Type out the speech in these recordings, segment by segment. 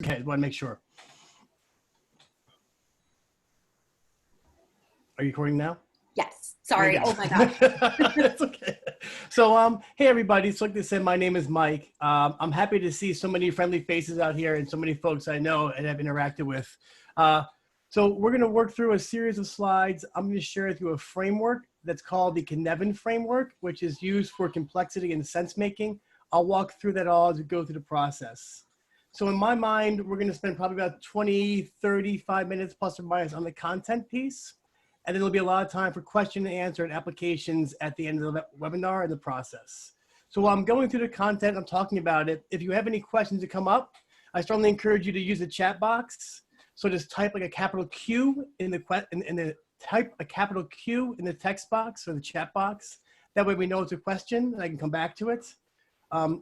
Okay, I want to make sure. Are you recording now? Yes. Sorry. Oh my gosh. It's okay. So, hey everybody. So like I said, my name is Mike. I'm happy to see so many friendly faces out here and so many folks I know and have interacted with. So we're going to work through a series of slides. I'm going to share with you a framework that's called the Cynefin framework, which is used for complexity and sense making. I'll walk through that all as we go through the process. So in my mind, we're going to spend probably about 20, 35 minutes plus or minus on the content piece. And then there'll be a lot of time for question and answer and applications at the end of the webinar and the process. So while I'm going through the content, I'm talking about it. If you have any questions that come up, I strongly encourage you to use the chat box. So just type like a capital Q in the type a capital Q in the text box or the chat box. That way we know it's a question and I can come back to it.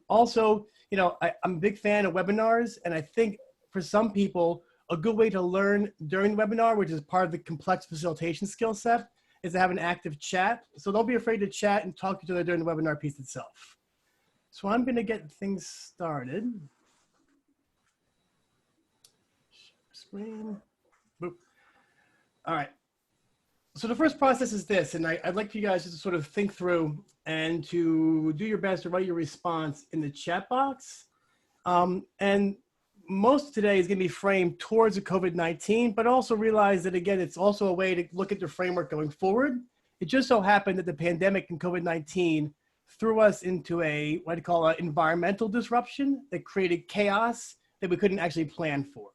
Also, you know, I'm a big fan of webinars, and I think for some people, a good way to learn during the webinar, which is part of the complex facilitation skill set, is to have an active chat. So don't be afraid to chat and talk to each other during the webinar piece itself. So I'm going to get things started. Screen. Boop. All right. So the first process is this, and I'd like for you guys just to sort of think through and to do your best to write your response in the chat box. And most of today is going to be framed towards the COVID-19, but also realize that, again, it's also a way to look at the framework going forward. It just so happened that the pandemic and COVID-19 threw us into a, what I call an environmental disruption that created chaos that we couldn't actually plan for.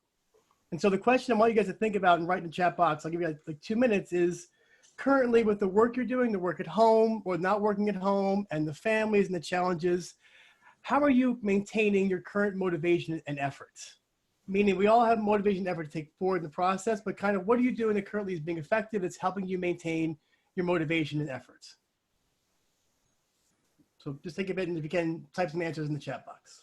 And so the question I want you guys to think about and write in the chat box, I'll give you like 2 minutes, is currently with the work you're doing, the work at home or not working at home, and the families and the challenges, how are you maintaining your current motivation and effort? Meaning we all have motivation and effort to take forward in the process, but kind of what are you doing that currently is being effective that's helping you maintain your motivation and effort? So just take a bit, and if you can, type some answers in the chat box.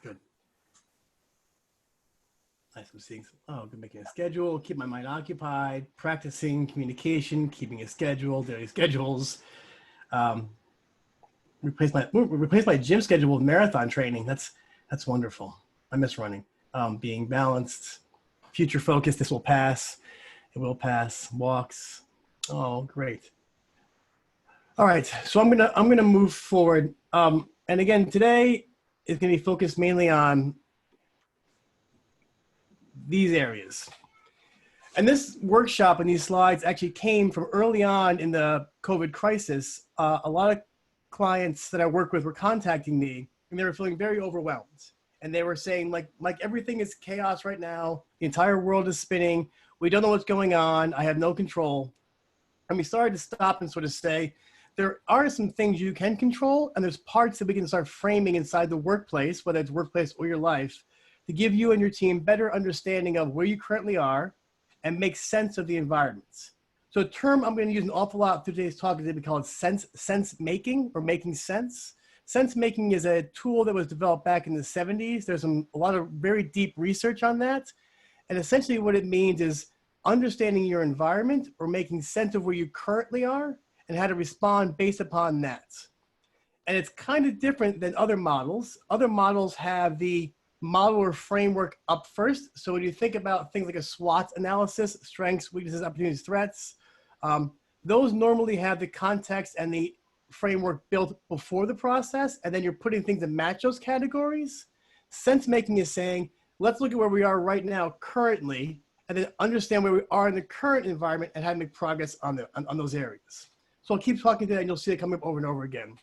Good. Nice. I'm seeing some, oh, good, making a schedule, keep my mind occupied, practicing communication, keeping a schedule, daily schedules. Replace my gym schedule with marathon training. That's wonderful. I miss running. Being balanced, future focused. This will pass. It will pass. Walks. Oh, great. All right. So I'm gonna move forward. And again, today is gonna be focused mainly on these areas. And this workshop and these slides actually came from early on in the COVID crisis. A lot of clients that I work with were contacting me and they were feeling very overwhelmed. And they were saying like everything is chaos right now. The entire world is spinning. We don't know what's going on. I have no control. And we started to stop and sort of say, there are some things you can control, and there's parts that we can start framing inside the workplace, whether it's workplace or your life, to give you and your team better understanding of where you currently are and make sense of the environment. So a term I'm going to use an awful lot through today's talk is that we call it sense making or making sense. Sense making is a tool that was developed back in the 70s. There's a lot of very deep research on that. And essentially what it means is understanding your environment or making sense of where you currently are and how to respond based upon that. And it's kind of different than other models. Other models have the model or framework up first. So when you think about things like a SWOT analysis, strengths, weaknesses, opportunities, threats, those normally have the context and the framework built before the process, and then you're putting things that match those categories. Sense making is saying, let's look at where we are right now currently, and then understand where we are in the current environment and how to make progress on those areas. So I'll keep talking to that and you'll see it coming up over and over again.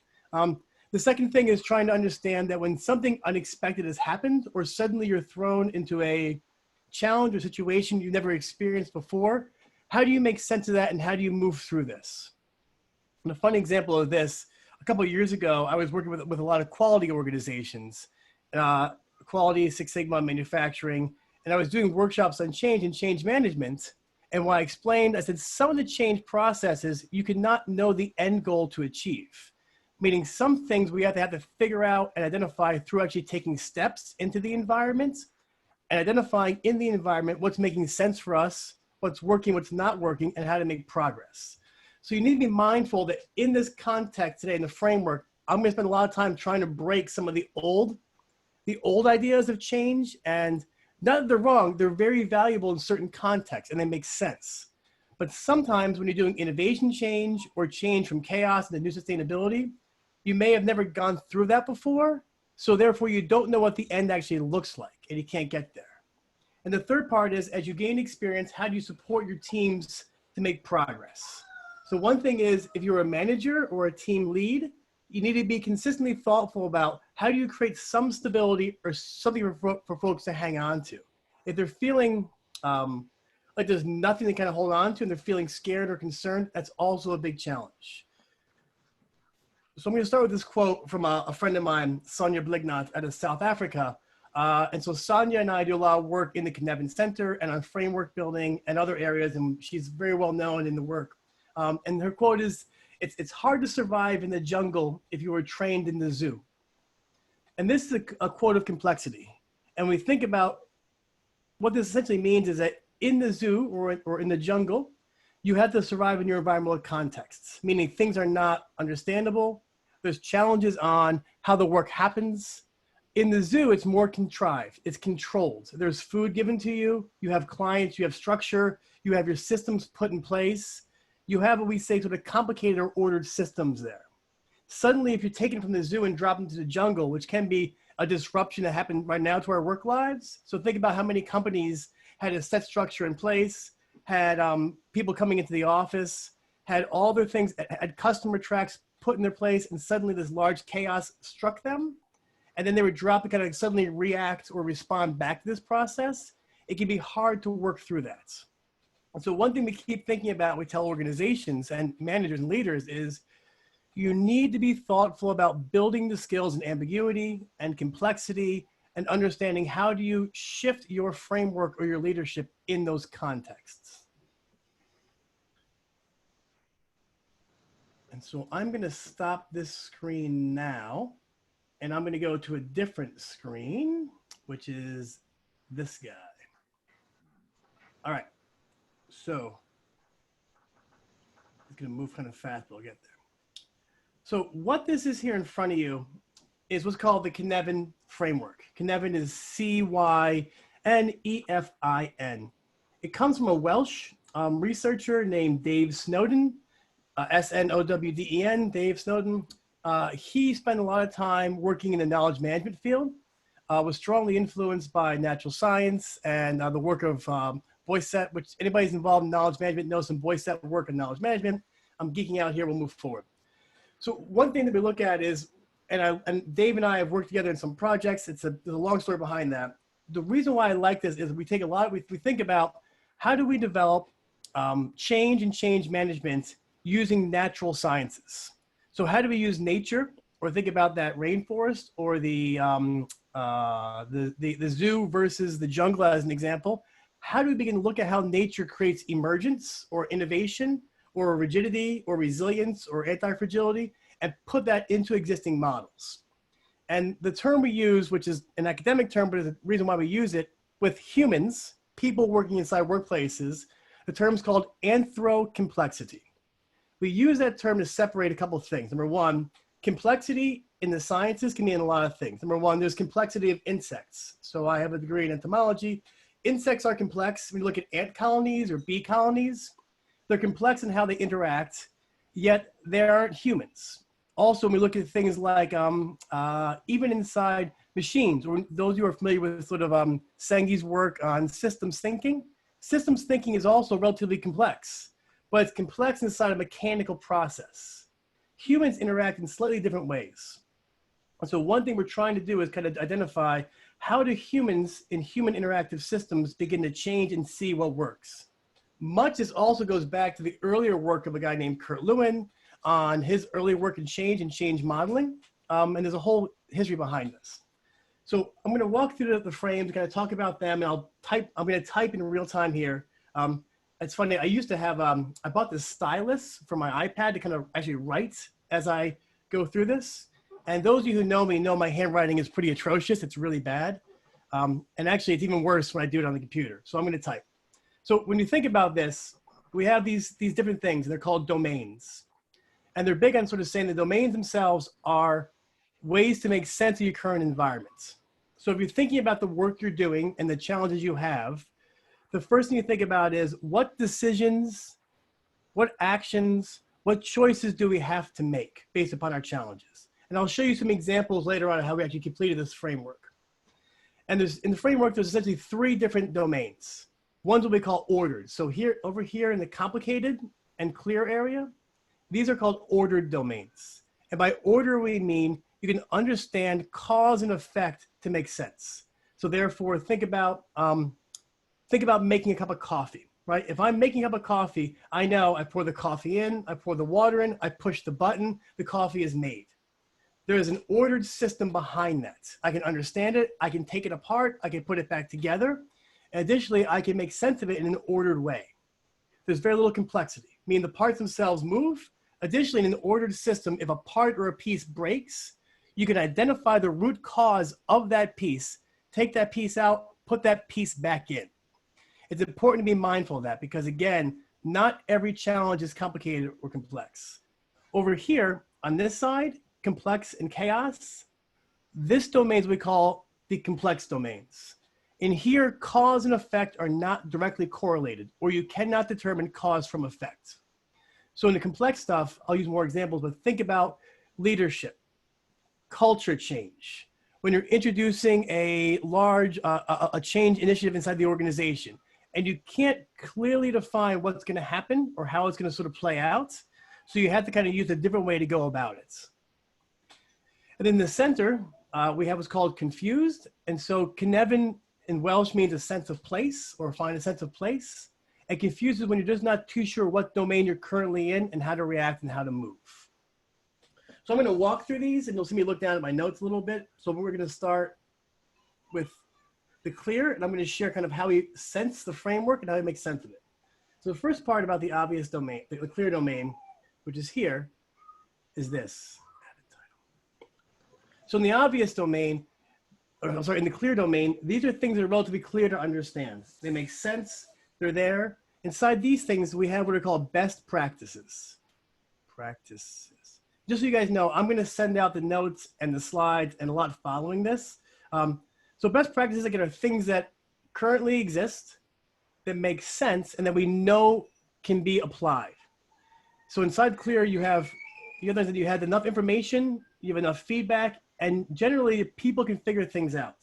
The second thing is trying to understand that when something unexpected has happened or suddenly you're thrown into a challenge or situation you've never experienced before, how do you make sense of that and how do you move through this? And a fun example of this, a couple of years ago, I was working with a lot of quality organizations, quality, Six Sigma, manufacturing, and I was doing workshops on change and change management. And when I explained, I said, some of the change processes, you cannot know the end goal to achieve. Meaning some things we have to figure out and identify through actually taking steps into the environment. and identifying in the environment what's making sense for us, what's working, what's not working, and how to make progress. So you need to be mindful that in this context today, in the framework, I'm going to spend a lot of time trying to break some of the old ideas of change. And not that they're wrong, they're very valuable in certain contexts and they make sense. But sometimes when you're doing innovation change or change from chaos into new sustainability, you may have never gone through that before. So therefore you don't know what the end actually looks like and you can't get there. And the third part is, as you gain experience, how do you support your teams to make progress? So one thing is, if you're a manager or a team lead, you need to be consistently thoughtful about how do you create some stability or something for folks to hang on to. If they're feeling like there's nothing to kind of hold on to and they're feeling scared or concerned, that's also a big challenge. So I'm going to start with this quote from a friend of mine, Sonia Blignot, out of South Africa. And so Sonia and I do a lot of work in the Cynefin Center and on framework building and other areas, and she's very well known in the work. And her quote is, it's hard to survive in the jungle if you were trained in the zoo. And this is a quote of complexity. And we think about what this essentially means is that in the zoo or in the jungle, you have to survive in your environmental contexts, meaning things are not understandable. There's challenges on how the work happens. In the zoo, it's more contrived, it's controlled. There's food given to you, you have clients, you have structure, you have your systems put in place. You have what we say sort of complicated or ordered systems there. Suddenly, if you're taken from the zoo and dropped into the jungle, which can be a disruption that happened right now to our work lives. So think about how many companies had a set structure in place, had people coming into the office, had all their things, had customer tracks put in their place, and suddenly this large chaos struck them. And then they would drop and kind of suddenly react or respond back to this process. It can be hard to work through that. And so one thing we keep thinking about, we tell organizations and managers and leaders is you need to be thoughtful about building the skills in ambiguity and complexity and understanding how do you shift your framework or your leadership in those contexts. And so I'm going to stop this screen now, and I'm going to go to a different screen, which is this guy. All right. So it's going to move kind of fast, but we'll get there. So what this is here in front of you is what's called the Cynefin framework. Cynefin is C-Y-N-E-F-I-N. It comes from a Welsh researcher named Dave Snowden, S-N-O-W-D-E-N, Dave Snowden. He spent a lot of time working in the knowledge management field, was strongly influenced by natural science and the work of Boyset, which anybody who's involved in knowledge management knows some Boyset work in knowledge management. I'm geeking out here, we'll move forward. So one thing that we look at is, and Dave and I have worked together in some projects, there's a long story behind that. The reason why I like this is we think about how do we develop change and change management using natural sciences. So how do we use nature, or think about that rainforest or the zoo versus the jungle as an example. How do we begin to look at how nature creates emergence or innovation or rigidity or resilience or anti-fragility and put that into existing models? And the term we use, which is an academic term, but is the reason why we use it with humans, people working inside workplaces, the term's called anthro-complexity. We use that term to separate a couple of things. Number one, complexity in the sciences can mean a lot of things. Number one, there's complexity of insects. So I have a degree in entomology. Insects are complex. When you look at ant colonies or bee colonies, they're complex in how they interact, yet they aren't humans. Also, when we look at things like even inside machines, or those who are familiar with sort of Sengi's work on systems thinking is also relatively complex, but it's complex inside a mechanical process. Humans interact in slightly different ways. And so one thing we're trying to do is kind of identify how do humans in human interactive systems begin to change and see what works. Much this also goes back to the earlier work of a guy named Kurt Lewin on his early work in change and change modeling. And there's a whole history behind this. So I'm going to walk through the frames, kind of talk about them, and I'm going to type in real time here. It's funny, I used to have, I bought this stylus for my iPad to kind of actually write as I go through this. And those of you who know me know my handwriting is pretty atrocious. It's really bad. And actually, it's even worse when I do it on the computer. So I'm going to type. So when you think about this, we have these different things, and they're called domains. And they're big on sort of saying the domains themselves are ways to make sense of your current environment. So if you're thinking about the work you're doing and the challenges you have, the first thing you think about is what decisions, what actions, what choices do we have to make based upon our challenges? And I'll show you some examples later on of how we actually completed this framework. And in the framework, there's essentially 3 different domains. One's what we call ordered. So here, over here in the complicated and clear area, these are called ordered domains. And by order, we mean you can understand cause and effect to make sense. So therefore, think about making a cup of coffee, right? If I'm making a cup of coffee, I know I pour the coffee in, I pour the water in, I push the button, the coffee is made. There is an ordered system behind that. I can understand it, I can take it apart, I can put it back together. And additionally, I can make sense of it in an ordered way. There's very little complexity, meaning the parts themselves move. Additionally, in an ordered system, if a part or a piece breaks, you can identify the root cause of that piece, take that piece out, put that piece back in. It's important to be mindful of that because, again, not every challenge is complicated or complex. Over here, on this side, complex and chaos, this domain is what we call the complex domains. In here, cause and effect are not directly correlated, or you cannot determine cause from effect. So in the complex stuff, I'll use more examples, but think about leadership, culture change. When you're introducing a large a change initiative inside the organization, and you can't clearly define what's going to happen or how it's going to sort of play out, so you have to kind of use a different way to go about it. And in the center, we have what's called confused. And so Cynefin in Welsh means a sense of place or find a sense of place. And confused is when you're just not too sure what domain you're currently in and how to react and how to move. So I'm going to walk through these and you'll see me look down at my notes a little bit. So we're going to start with the clear, and I'm going to share kind of how we sense the framework and how we make sense of it. So the first part about the obvious domain, the clear domain, which is here, is this. So in the obvious domain, or I'm sorry, in the clear domain, these are things that are relatively clear to understand. They make sense, they're there. Inside these things, we have what are called best practices. Just so you guys know, I'm gonna send out the notes and the slides and a lot following this. So best practices, again, are things that currently exist, that make sense, and that we know can be applied. So inside clear, you have enough information, you have enough feedback, and generally people can figure things out.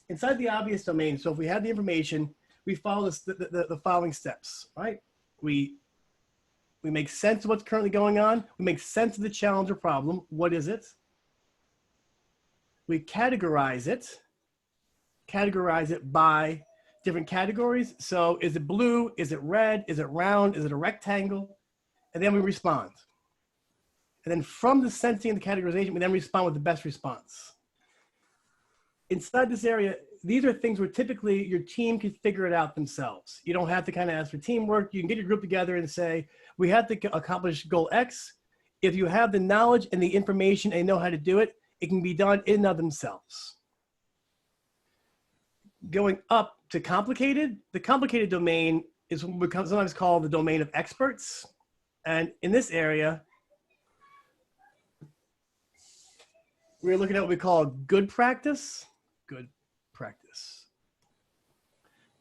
Inside the obvious domain, so if we have the information, we follow the following steps, right? We make sense of what's currently going on. We make sense of the challenge or problem. What is it? We categorize it by different categories. So is it blue? Is it red? Is it round? Is it a rectangle? And then we respond. And then from the sensing and the categorization, we then respond with the best response. Inside this area, these are things where typically your team can figure it out themselves. You don't have to kind of ask for teamwork. You can get your group together and say, we have to accomplish goal X. If you have the knowledge and the information and know how to do it, it can be done in and of themselves. Going up to complicated, the complicated domain is what we sometimes call the domain of experts. And in this area, we're looking at what we call good practice.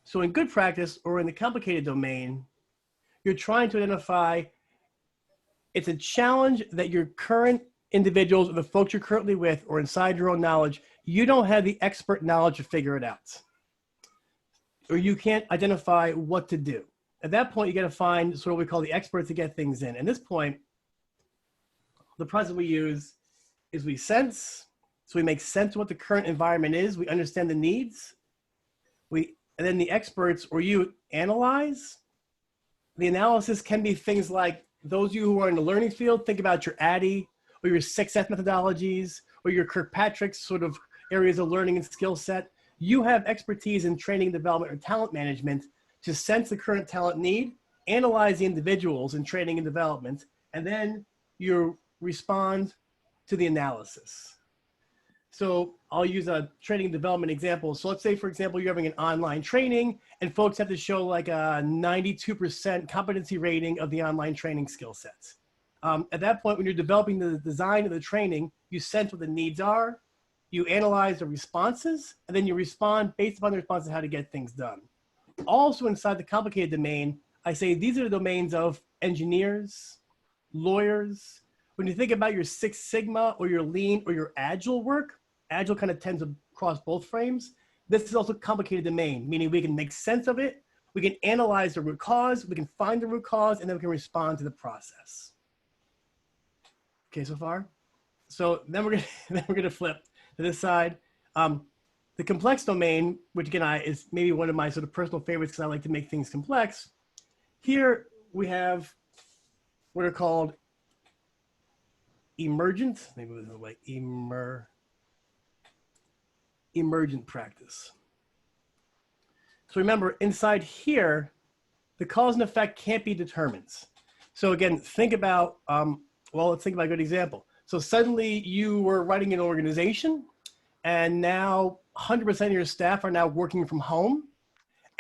So in good practice, or in the complicated domain, you're trying to identify, it's a challenge that your current individuals or the folks you're currently with or inside your own knowledge, you don't have the expert knowledge to figure it out. Or you can't identify what to do. At that point, you got to find sort of what we call the experts to get things in. At this point, the process we use is we sense, so we make sense of what the current environment is. We understand the needs. And then the experts, or you, analyze. The analysis can be things like, those of you who are in the learning field, think about your ADDIE, or your success methodologies, or your Kirkpatrick's sort of areas of learning and skill set. You have expertise in training, development, or talent management to sense the current talent need, analyze the individuals in training and development, and then you respond to the analysis. So I'll use a training development example. So let's say, for example, you're having an online training and folks have to show like a 92% competency rating of the online training skill sets. At that point, when you're developing the design of the training, you sense what the needs are, you analyze the responses, and then you respond based upon the responses how to get things done. Also inside the complicated domain, I say these are the domains of engineers, lawyers. When you think about your Six Sigma or your Lean or your Agile work, Agile kind of tends to cross both frames. This is also a complicated domain, meaning we can make sense of it, we can analyze the root cause, we can find the root cause, and then we can respond to the process. Okay, so far? So then we're gonna flip to this side. The complex domain, which again is maybe one of my sort of personal favorites because I like to make things complex. Here we have what are called emergent, maybe it was like emergent practice. So remember, inside here, the cause and effect can't be determined. So again, think about, well, let's think about a good example. So suddenly you were running an organization and now 100% of your staff are now working from home.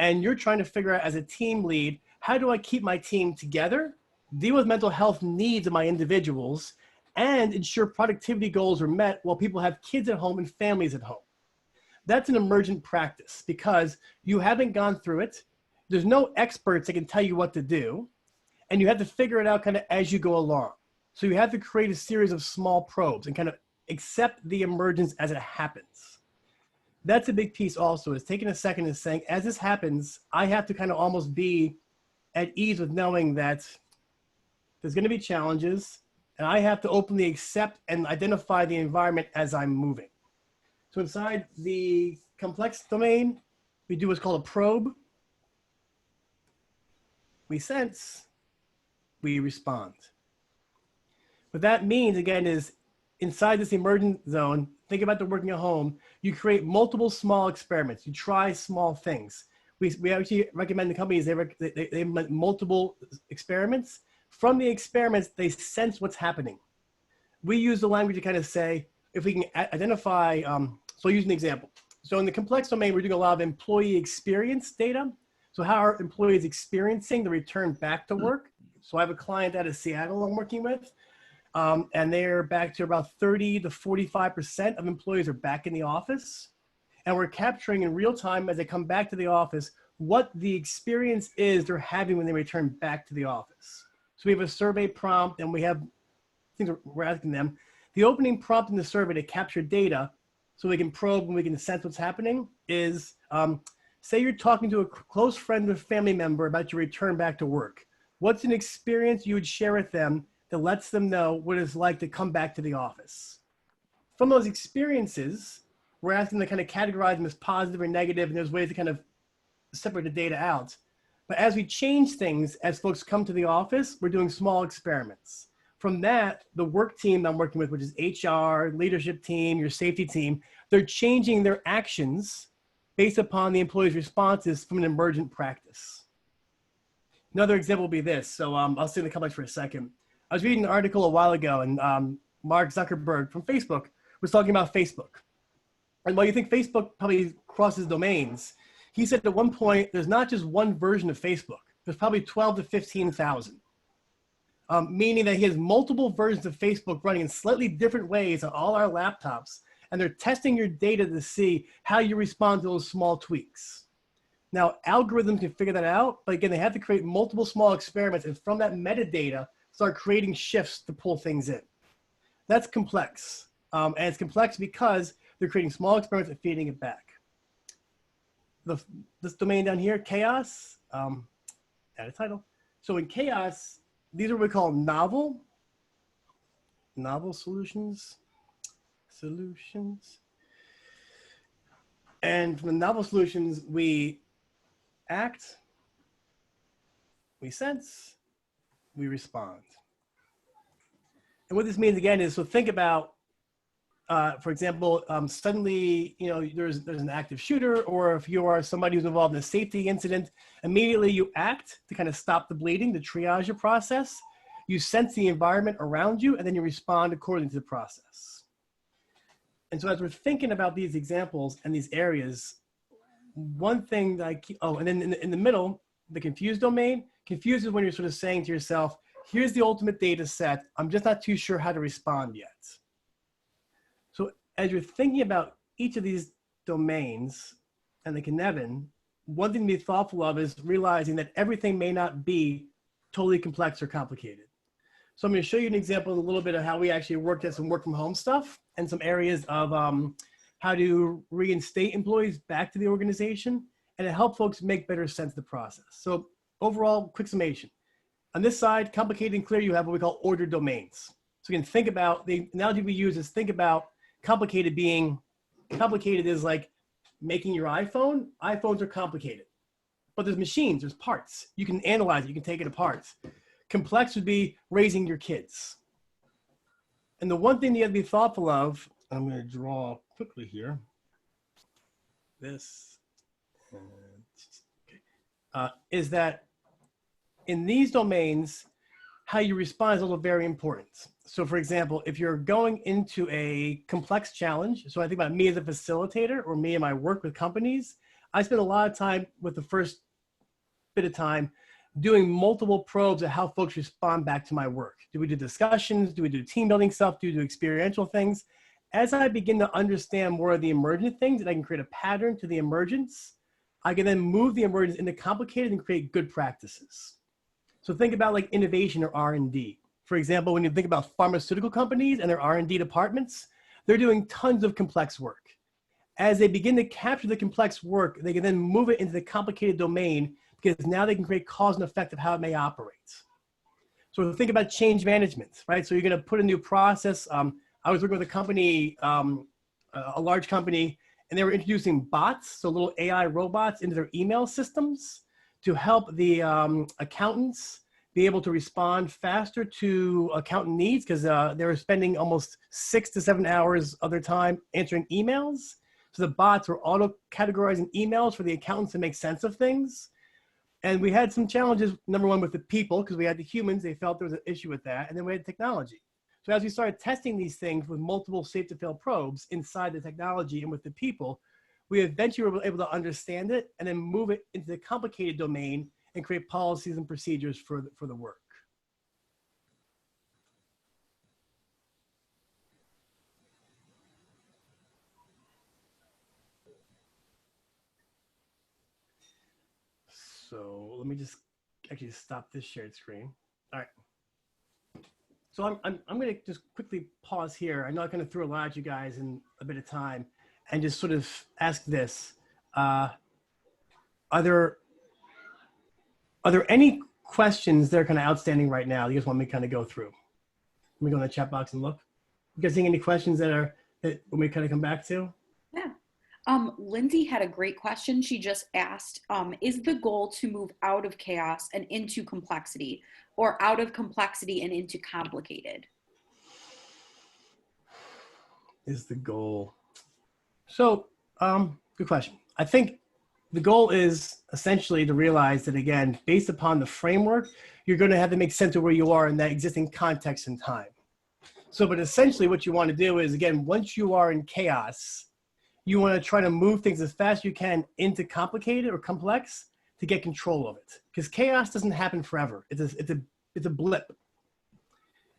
And you're trying to figure out as a team lead, how do I keep my team together, deal with mental health needs of my individuals, and ensure productivity goals are met while people have kids at home and families at home. That's an emergent practice because you haven't gone through it. There's no experts that can tell you what to do. And you have to figure it out kind of as you go along. So you have to create a series of small probes and kind of accept the emergence as it happens. That's a big piece also, is taking a second and saying, as this happens, I have to kind of almost be at ease with knowing that there's going to be challenges and I have to openly accept and identify the environment as I'm moving. So inside the complex domain, we do what's called a probe. We sense, we respond. What that means, again, is inside this emergent zone, think about the working at home, you create multiple small experiments. You try small things. We actually recommend the companies, they implement multiple experiments. From the experiments, they sense what's happening. We use the language to kind of say, if we can identify, so use an example. So in the complex domain, we're doing a lot of employee experience data. So how are employees experiencing the return back to work? So I have a client out of Seattle I'm working with, and they're back to about 30 to 45% of employees are back in the office. And we're capturing in real time as they come back to the office, what the experience is they're having when they return back to the office. So we have a survey prompt and we have things we're asking them. The opening prompt in the survey to capture data so we can probe and we can sense what's happening is, say you're talking to a close friend or family member about your return back to work. What's an experience you would share with them that lets them know what it's like to come back to the office? From those experiences, we're asking them to kind of categorize them as positive or negative, and there's ways to kind of separate the data out. But as we change things, as folks come to the office, we're doing small experiments. From that, the work team I'm working with, which is HR, leadership team, your safety team, they're changing their actions based upon the employee's responses from an emergent practice. Another example will be this. So I'll stay in the complex for a second. I was reading an article a while ago, and Mark Zuckerberg from Facebook was talking about Facebook. And while you think Facebook probably crosses domains, he said at one point, there's not just one version of Facebook. There's probably 12 to 15,000. Meaning that he has multiple versions of Facebook running in slightly different ways on all our laptops, and they're testing your data to see how you respond to those small tweaks. Now, algorithms can figure that out, but again, they have to create multiple small experiments, and from that metadata, start creating shifts to pull things in. That's complex, and it's complex because they're creating small experiments and feeding it back. This domain down here, chaos, add a title. So in chaos, these are what we call novel solutions. And from the novel solutions, we act, we sense, we respond. And what this means again is, so think about, for example, suddenly, there's an active shooter, or if you are somebody who's involved in a safety incident, immediately you act to kind of stop the bleeding, to triage your process. You sense the environment around you, and then you respond according to the process. And so as we're thinking about these examples and these areas, one thing that I keep, oh, and then in the middle, the confused domain. Confused is when you're sort of saying to yourself, here's the ultimate data set. I'm just not too sure how to respond yet. So as you're thinking about each of these domains and the Cynefin, one thing to be thoughtful of is realizing that everything may not be totally complex or complicated. So I'm going to show you an example in a little bit of how we actually worked at some work from home stuff and some areas of how to reinstate employees back to the organization and to help folks make better sense of the process. So overall, quick summation. On this side, complicated and clear, you have what we call ordered domains. So you can think about, the analogy we use is think about complicated being, complicated is like making your iPhone. iPhones are complicated, but there's machines, there's parts. You can analyze it, you can take it apart. Complex would be raising your kids. And the one thing you have to be thoughtful of, I'm going to draw quickly here, this, is that in these domains, how you respond is also very important. So for example, if you're going into a complex challenge, so I think about me as a facilitator or me and my work with companies, I spend a lot of time with the first bit of time doing multiple probes of how folks respond back to my work. Do we do discussions? Do we do team building stuff? Do we do experiential things? As I begin to understand more of the emergent things and I can create a pattern to the emergence, I can then move the emergence into complicated and create good practices. So think about like innovation or R&D. For example, when you think about pharmaceutical companies and their R&D departments, they're doing tons of complex work. As they begin to capture the complex work, they can then move it into the complicated domain because now they can create cause and effect of how it may operate. So think about change management, right? So you're going to put a new process. I was working with a company, a large company, and they were introducing bots, so little AI robots into their email systems to help the accountants be able to respond faster to accountant needs because they were spending almost 6 to 7 hours of their time answering emails. So the bots were auto-categorizing emails for the accountants to make sense of things. And we had some challenges, number one, with the people, because we had the humans, they felt there was an issue with that, and then we had technology. So as we started testing these things with multiple safe to fail probes inside the technology and with the people, we eventually were able to understand it and then move it into the complicated domain and create policies and procedures for the work. So let me just actually stop this shared screen. All right. So I'm going to just quickly pause here. I know I'm going to throw a lot at you guys in a bit of time and just sort of ask this. Are there any questions that are kind of outstanding right now you guys want me to kind of go through? Let me go in the chat box and look. You guys seeing any questions that we kind of come back to? Yeah. Lindsay had a great question. She just asked, is the goal to move out of chaos and into complexity, or out of complexity and into complicated? Is the goal. So, good question. I think the goal is essentially to realize that, again, based upon the framework, you're going to have to make sense of where you are in that existing context and time. So, but essentially what you want to do is, again, once you are in chaos, you want to try to move things as fast as you can into complicated or complex to get control of it. Because chaos doesn't happen forever. It's a blip.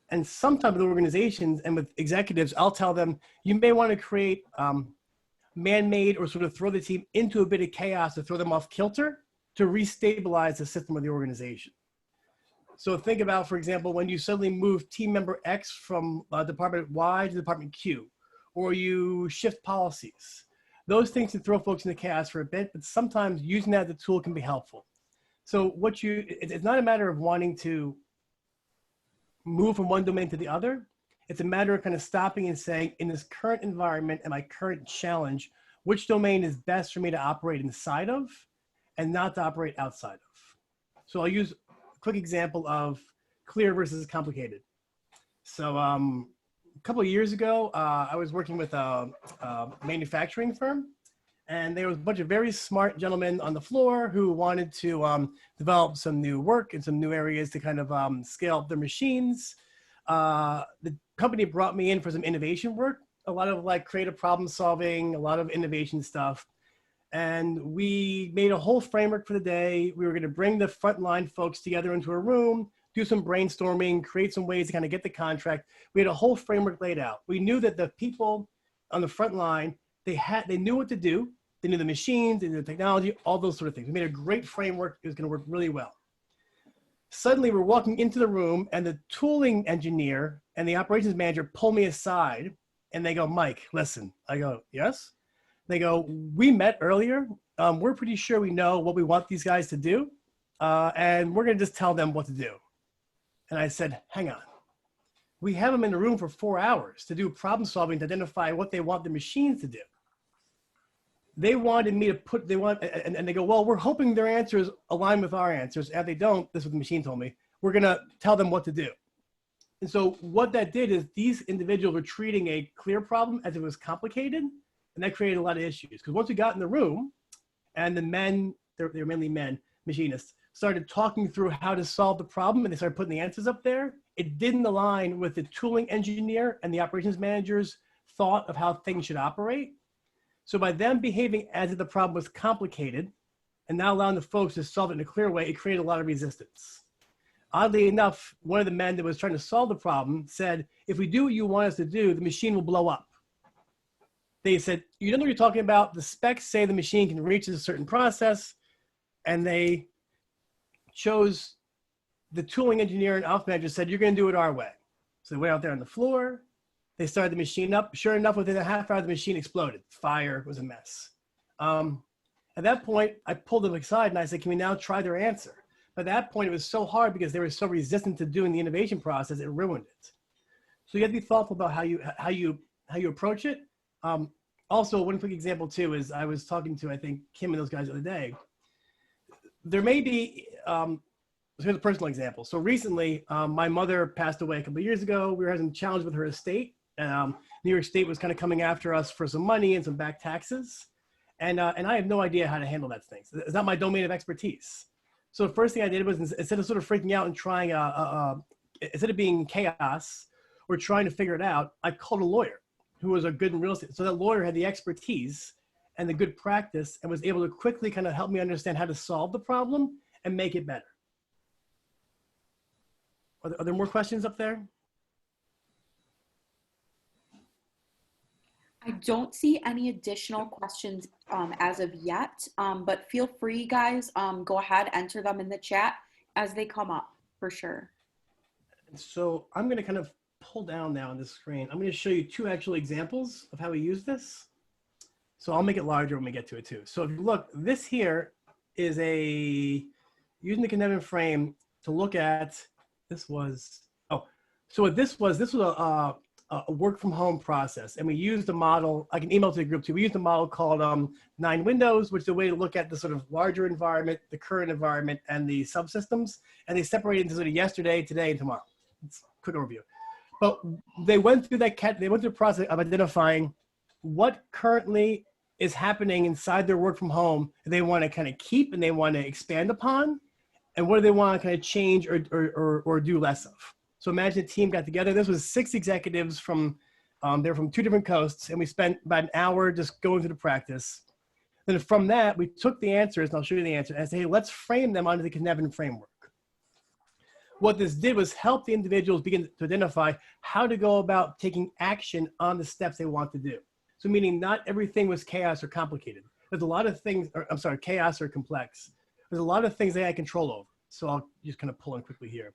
And sometimes with organizations and with executives, I'll tell them, you may want to create man-made or sort of throw the team into a bit of chaos to throw them off kilter to restabilize the system of the organization. So think about, for example, when you suddenly move team member X from department Y to department Q, or you shift policies. Those things can throw folks into chaos for a bit, but sometimes using that as a tool can be helpful. So it's not a matter of wanting to move from one domain to the other. It's a matter of kind of stopping and saying, in this current environment and my current challenge, which domain is best for me to operate inside of and not to operate outside of. So I'll use a quick example of clear versus complicated. So a couple of years ago, I was working with a manufacturing firm, and there was a bunch of very smart gentlemen on the floor who wanted to develop some new work in some new areas to kind of scale up their machines. The company brought me in for some innovation work, a lot of like creative problem solving, a lot of innovation stuff. And we made a whole framework for the day. We were going to bring the frontline folks together into a room, do some brainstorming, create some ways to kind of get the contract. We had a whole framework laid out. We knew that the people on the front line, they knew what to do. They knew the machines, they knew the technology, all those sort of things. We made a great framework. It was going to work really well. Suddenly we're walking into the room and the tooling engineer and the operations manager pull me aside and they go, Mike, listen. I go, yes? They go, we met earlier. We're pretty sure we know what we want these guys to do. And we're going to just tell them what to do. And I said, hang on. We have them in the room for 4 hours to do problem solving, to identify what they want the machines to do. They wanted me to put, and they go, well, we're hoping their answers align with our answers. And if they don't, this is what the machine told me, we're going to tell them what to do. And so what that did is these individuals were treating a clear problem as if it was complicated. And that created a lot of issues. Because once we got in the room and the men, they're mainly men, machinists, started talking through how to solve the problem and they started putting the answers up there, it didn't align with the tooling engineer and the operations manager's thought of how things should operate. So by them behaving as if the problem was complicated and not allowing the folks to solve it in a clear way, it created a lot of resistance. Oddly enough, one of the men that was trying to solve the problem said, if we do what you want us to do, the machine will blow up. They said, you don't know what you're talking about. The specs say the machine can reach a certain process, and they chose the tooling engineer and ops manager said, you're going to do it our way. So they went out there on the floor. They started the machine up. Sure enough, within a half hour, the machine exploded. Fire was a mess. At that point, I pulled them aside and I said, can we now try their answer? But at that point, it was so hard because they were so resistant to doing the innovation process, it ruined it. So you have to be thoughtful about how you approach it. Also, one quick example too is I was talking to, I think, Kim and those guys the other day. There may be, here's a personal example. So recently, my mother passed away a couple of years ago. We were having a challenge with her estate. New York State was kind of coming after us for some money and some back taxes. And I have no idea how to handle that thing. It's not my domain of expertise. So the first thing I did was, instead of sort of freaking out and trying, instead of being chaos or trying to figure it out, I called a lawyer who was a good in real estate. So that lawyer had the expertise and the good practice and was able to quickly kind of help me understand how to solve the problem and make it better. Are there more questions up there? I don't see any additional questions as of yet, but feel free, guys, go ahead, enter them in the chat as they come up, for sure. So I'm going to kind of pull down now on this screen. I'm going to show you two actual examples of how we use this. So I'll make it larger when we get to it too. So if you look, this here is using the Cynefin frame to look at, so what this was a work from home process. And we used a model, I can email to the group too. We used a model called 9 windows, which is a way to look at the sort of larger environment, the current environment, and the subsystems. And they separate into sort of yesterday, today, and tomorrow. It's a quick overview. But they went through the process of identifying what currently is happening inside their work from home that they want to kind of keep and they want to expand upon, and what do they want to kind of change or do less of. So imagine a team got together. This was 6 executives from, they're from 2 different coasts, and we spent about an hour just going through the practice. Then from that, we took the answers, and I'll show you the answer, and say, hey, let's frame them onto the Cynefin framework. What this did was help the individuals begin to identify how to go about taking action on the steps they want to do. So meaning not everything was chaos or complicated. There's a lot of things, chaos or complex. There's a lot of things they had control over. So I'll just kind of pull in quickly here.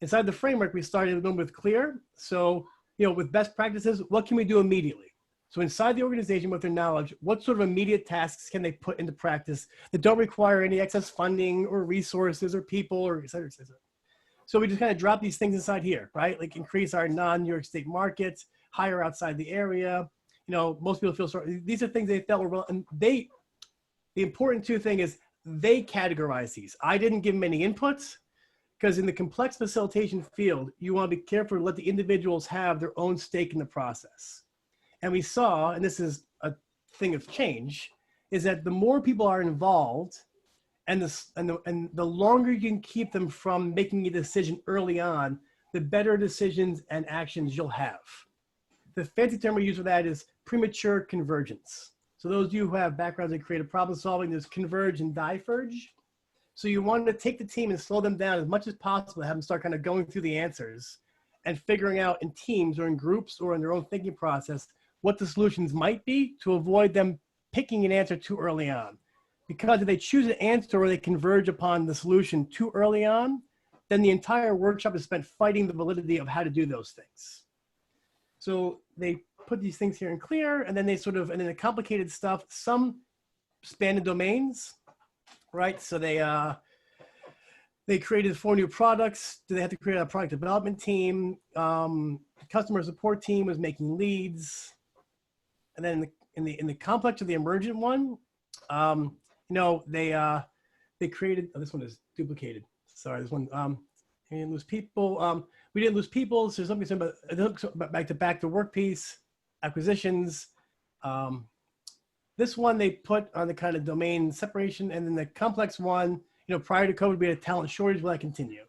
Inside the framework, we started with clear. So, with best practices, what can we do immediately? So inside the organization with their knowledge, what sort of immediate tasks can they put into practice that don't require any excess funding or resources or people or et cetera, et cetera. So we just kind of drop these things inside here, right? Like increase our non-New York State markets, hire outside the area. Most people feel sorry. These are things they felt were well, and the important thing is they categorize these. I didn't give them any inputs. Because in the complex facilitation field, you want to be careful to let the individuals have their own stake in the process. And we saw, and this is a thing of change, is that the more people are involved and the longer you can keep them from making a decision early on, the better decisions and actions you'll have. The fancy term we use for that is premature convergence. So those of you who have backgrounds in creative problem solving, there's converge and diverge. So you want to take the team and slow them down as much as possible, have them start kind of going through the answers and figuring out in teams or in groups or in their own thinking process what the solutions might be to avoid them picking an answer too early on. Because if they choose an answer or they converge upon the solution too early on, then the entire workshop is spent fighting the validity of how to do those things. So they put these things here in clear, and then they sort of, and then the complicated stuff, some span the domains, right? So they created 4 new products. They had to create a product development team. Customer support team was making leads. And then in the complex of the emergent one, they created, oh, this one is duplicated. Sorry, this one, we didn't lose people. We didn't lose people. So there's something about back to work piece, acquisitions. This one they put on the kind of domain separation, and then the complex one, prior to COVID, we had a talent shortage. Will that continue?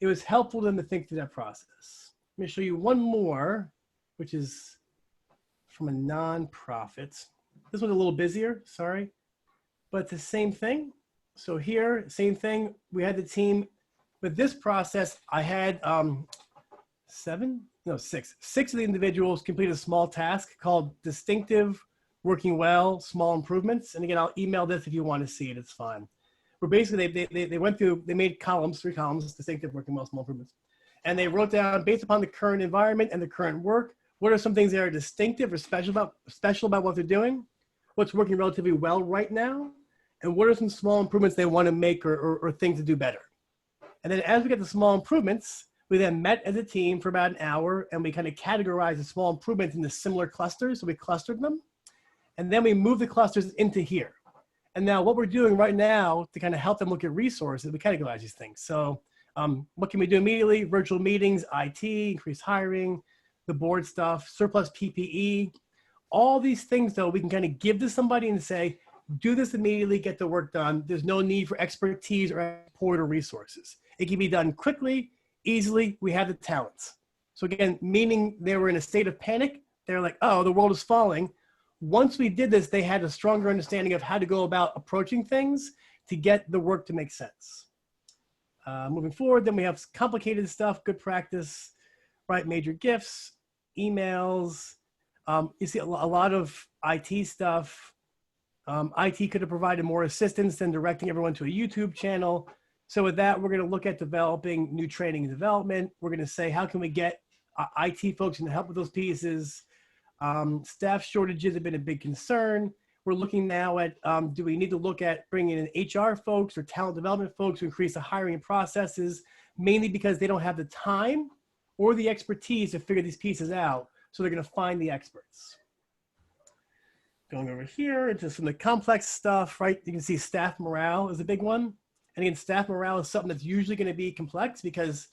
It was helpful to them to think through that process. Let me show you one more, which is from a nonprofit. This one's a little busier, sorry, but it's the same thing. So here, same thing. We had the team. With this process, I had 6 of the individuals complete a small task called distinctive, working well, small improvements. And again, I'll email this if you want to see it, it's fine. Where basically they went through, they made columns, 3 columns, distinctive, working well, small improvements. And they wrote down, based upon the current environment and the current work, what are some things that are distinctive or special about what they're doing? What's working relatively well right now? And what are some small improvements they want to make or things to do better? And then as we get the small improvements, we then met as a team for about an hour, and we kind of categorized the small improvements into similar clusters. So we clustered them. And then we moved the clusters into here. And now what we're doing right now to kind of help them look at resources, we categorize these things. So what can we do immediately? Virtual meetings, IT, increased hiring, the board stuff, surplus PPE. All these things, though, we can kind of give to somebody and say, do this immediately, get the work done. There's no need for expertise or support or resources. It can be done quickly, easily. We have the talents. So again, meaning they were in a state of panic. They're like, oh, the world is falling. Once we did this, they had a stronger understanding of how to go about approaching things to get the work to make sense. Moving forward, then we have complicated stuff, good practice, right? Major gifts, emails. You see a lot of IT stuff. IT could have provided more assistance than directing everyone to a YouTube channel. So with that, we're going to look at developing new training and development. We're going to say, how can we get IT folks in to help with those pieces? Staff shortages have been a big concern. We're looking now at, do we need to look at bringing in HR folks or talent development folks to increase the hiring processes, mainly because they don't have the time or the expertise to figure these pieces out. So they're going to find the experts. Going over here into some of the complex stuff, right? You can see staff morale is a big one. And again, staff morale is something that's usually going to be complex because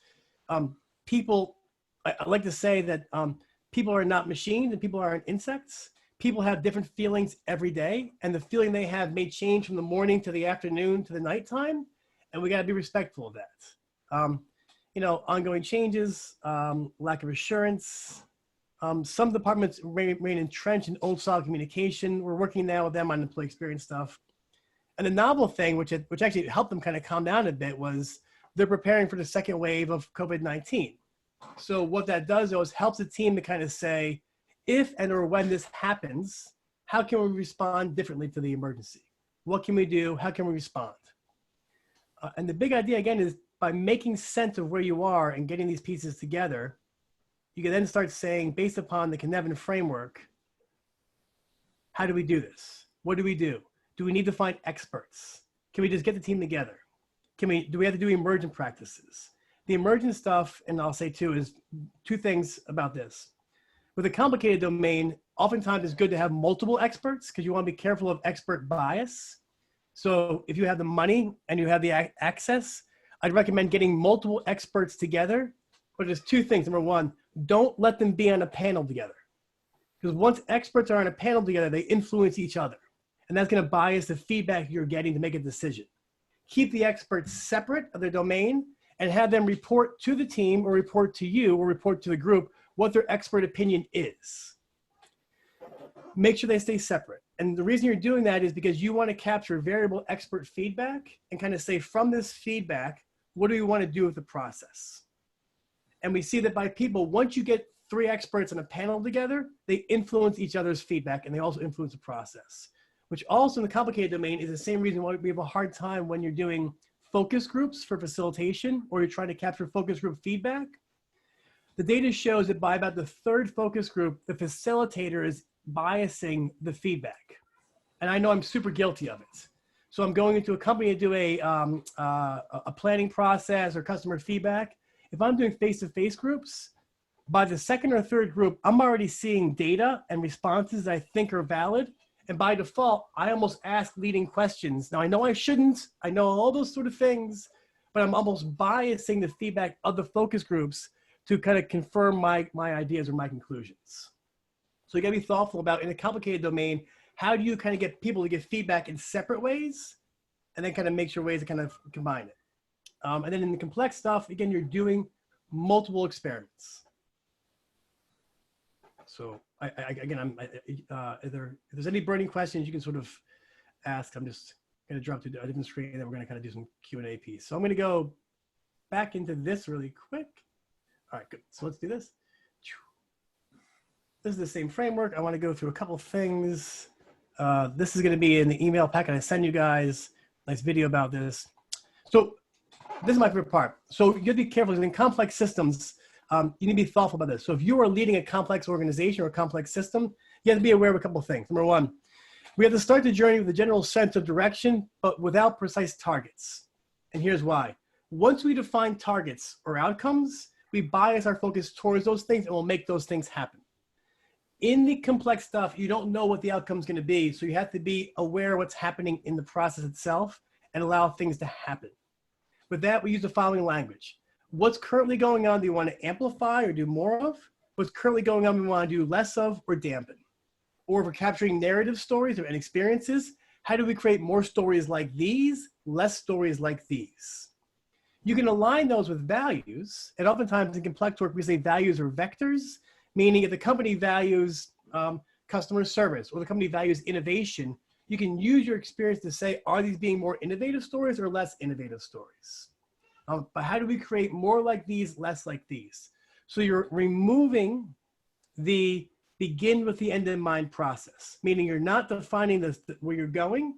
people, I like to say that people are not machines and people aren't insects. People have different feelings every day, and the feeling they have may change from the morning to the afternoon to the nighttime, and we got to be respectful of that. Ongoing changes, lack of assurance. Some departments remain entrenched in old style communication. We're working now with them on employee experience stuff. And the novel thing, which actually helped them kind of calm down a bit, was they're preparing for the second wave of COVID-19. So what that does is helps the team to kind of say, if and or when this happens, how can we respond differently to the emergency? What can we do? How can we respond? And the big idea, again, is by making sense of where you are and getting these pieces together, you can then start saying, based upon the Cynefin framework, how do we do this? What do we do? Do we need to find experts? Can we just get the team together? Do we have to do emergent practices? The emergent stuff, and I'll say too, is 2 things about this. With a complicated domain, oftentimes it's good to have multiple experts because you want to be careful of expert bias. So if you have the money and you have the access, I'd recommend getting multiple experts together. But there's 2 things. Number 1, don't let them be on a panel together. Because once experts are on a panel together, they influence each other. And that's going to bias the feedback you're getting to make a decision. Keep the experts separate of their domain and have them report to the team or report to you or report to the group what their expert opinion is. Make sure they stay separate. And the reason you're doing that is because you want to capture variable expert feedback and kind of say, from this feedback, what do we want to do with the process? And we see that by people, once you get 3 experts in a panel together, they influence each other's feedback and they also influence the process, which also in the complicated domain is the same reason why we have a hard time when you're doing focus groups for facilitation or you're trying to capture focus group feedback. The data shows that by about the 3rd focus group, the facilitator is biasing the feedback. And I know I'm super guilty of it. So I'm going into a company to do a planning process or customer feedback. If I'm doing face-to-face groups, by the 2nd or 3rd group, I'm already seeing data and responses that I think are valid. And by default, I almost ask leading questions. Now, I know I shouldn't. I know all those sort of things, but I'm almost biasing the feedback of the focus groups to kind of confirm my ideas or my conclusions. So you gotta be thoughtful about, in a complicated domain, how do you kind of get people to get feedback in separate ways and then kind of make sure ways to kind of combine it. And then in the complex stuff, again, you're doing multiple experiments. So if there's any burning questions, you can sort of ask. I'm just going to jump to a different screen and then we're going to kind of do some Q&A piece. So I'm going to go back into this really quick. All right, good. So let's do this. This is the same framework. I want to go through a couple things. This is going to be in the email packet I send you guys. Nice video about this. So this is my favorite part. So you have to be careful because in complex systems, you need to be thoughtful about this. So if you are leading a complex organization or a complex system, you have to be aware of a couple of things. Number one, we have to start the journey with a general sense of direction, but without precise targets. And here's why. Once we define targets or outcomes, we bias our focus towards those things and we'll make those things happen. In the complex stuff, you don't know what the outcome is going to be. So you have to be aware of what's happening in the process itself and allow things to happen. With that, we use the following language. What's currently going on do you want to amplify or do more of? What's currently going on we want to do less of or dampen? Or if we're capturing narrative stories and experiences, how do we create more stories like these, less stories like these? You can align those with values. And oftentimes in complex work, we say values are vectors, meaning if the company values customer service or the company values innovation, you can use your experience to say, are these being more innovative stories or less innovative stories? But how do we create more like these, less like these? So you're removing the begin with the end in mind process, meaning you're not defining where you're going,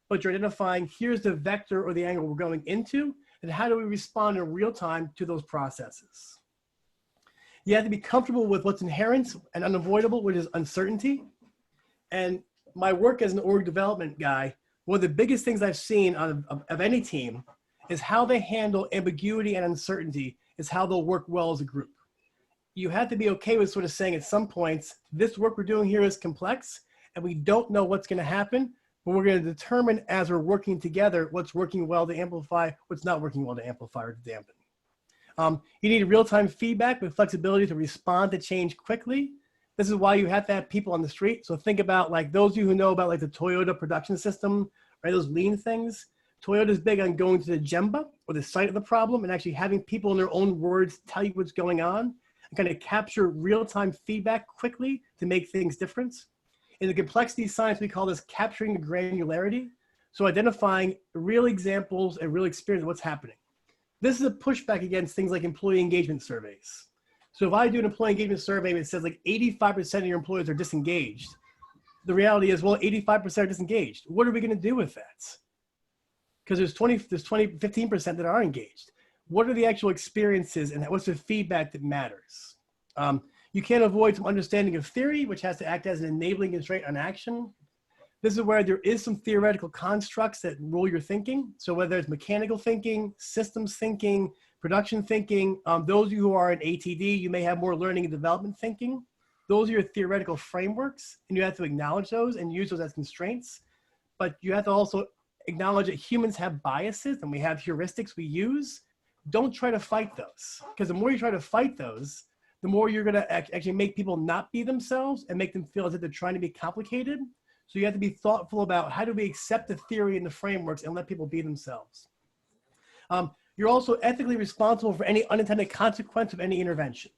but you're identifying here's the vector or the angle we're going into, and how do we respond in real time to those processes? You have to be comfortable with what's inherent and unavoidable, which is uncertainty. And my work as an org development guy, one of the biggest things I've seen of any team is how they handle ambiguity and uncertainty is how they'll work well as a group. You have to be okay with sort of saying at some points, this work we're doing here is complex and we don't know what's going to happen, but we're going to determine as we're working together what's working well to amplify, what's not working well to amplify or to dampen. You need real-time feedback with flexibility to respond to change quickly. This is why you have to have people on the street. So think about like those of you who know about like the Toyota production system, right? Those lean things. Toyota's big on going to the gemba or the site of the problem and actually having people in their own words tell you what's going on and kind of capture real-time feedback quickly to make things different. In the complexity science, we call this capturing the granularity. So identifying real examples and real experience of what's happening. This is a pushback against things like employee engagement surveys. So if I do an employee engagement survey and it says like 85% of your employees are disengaged, the reality is, well, 85% are disengaged. What are we going to do with that? Because there's 15% that are engaged. What are the actual experiences and what's the feedback that matters? You can't avoid some understanding of theory, which has to act as an enabling constraint on action. This is where there is some theoretical constructs that rule your thinking. So whether it's mechanical thinking, systems thinking, production thinking, those of you who are in ATD, you may have more learning and development thinking. Those are your theoretical frameworks, and you have to acknowledge those and use those as constraints. But you have to also acknowledge that humans have biases and we have heuristics we use. Don't try to fight those, because the more you try to fight those, the more you're gonna actually make people not be themselves and make them feel as if they're trying to be complicated. So you have to be thoughtful about how do we accept the theory and the frameworks and let people be themselves. You're also ethically responsible for any unintended consequence of any intervention.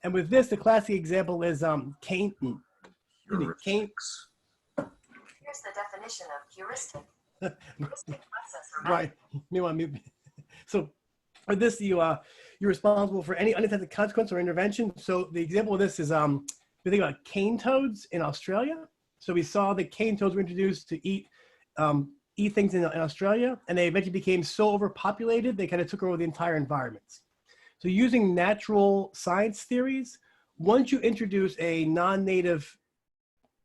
And with this, the classic example is Kane. Heuristics. Here's the definition of heuristic. Heuristic process or Right. So for this, you're responsible for any unintended consequence or intervention. So the example of this is we think about cane toads in Australia. So we saw that cane toads were introduced to eat things in Australia, and they eventually became so overpopulated they kind of took over the entire environment. So using natural science theories, once you introduce a non-native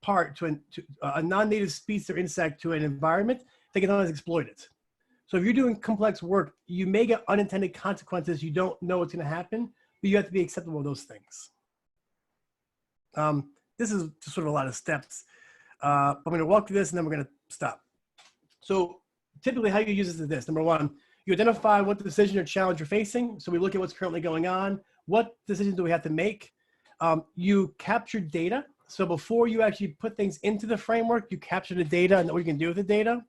part to a non-native species or insect to an environment, they can always exploit it. So if you're doing complex work, you may get unintended consequences. You don't know what's going to happen, but you have to be acceptable of those things. This is just sort of a lot of steps. I'm going to walk through this and then we're going to stop. So typically how you use this is this. Number one, you identify what decision or challenge you're facing. So we look at what's currently going on. What decisions do we have to make? You capture data. So before you actually put things into the framework, you capture the data and what you can do with the data.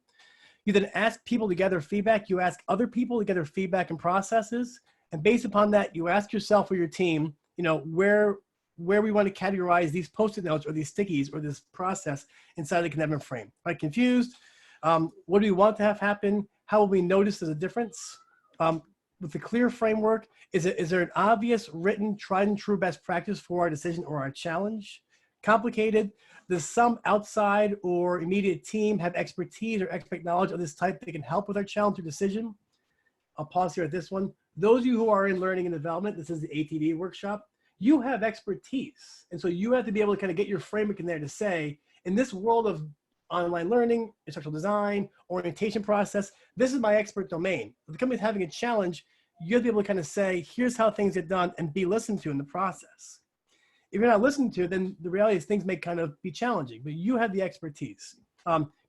You then ask people to gather feedback. You ask other people to gather feedback and processes. And based upon that, you ask yourself or your team, where we want to categorize these Post-it notes or these stickies or this process inside the Cynefin frame. Right? Confused? What do we want to have happen? How will we notice there's a difference? With the clear framework, is there an obvious, written, tried and true best practice for our decision or our challenge? Complicated? Does some outside or immediate team have expertise or expert knowledge of this type that can help with our challenge or decision? I'll pause here at this one. Those of you who are in learning and development, this is the ATD workshop, you have expertise. And so you have to be able to kind of get your framework in there to say, in this world of online learning, instructional design, orientation process, this is my expert domain. If the company's having a challenge, you have to be able to kind of say, here's how things get done and be listened to in the process. If you're not listened to, then the reality is things may kind of be challenging, but you have the expertise.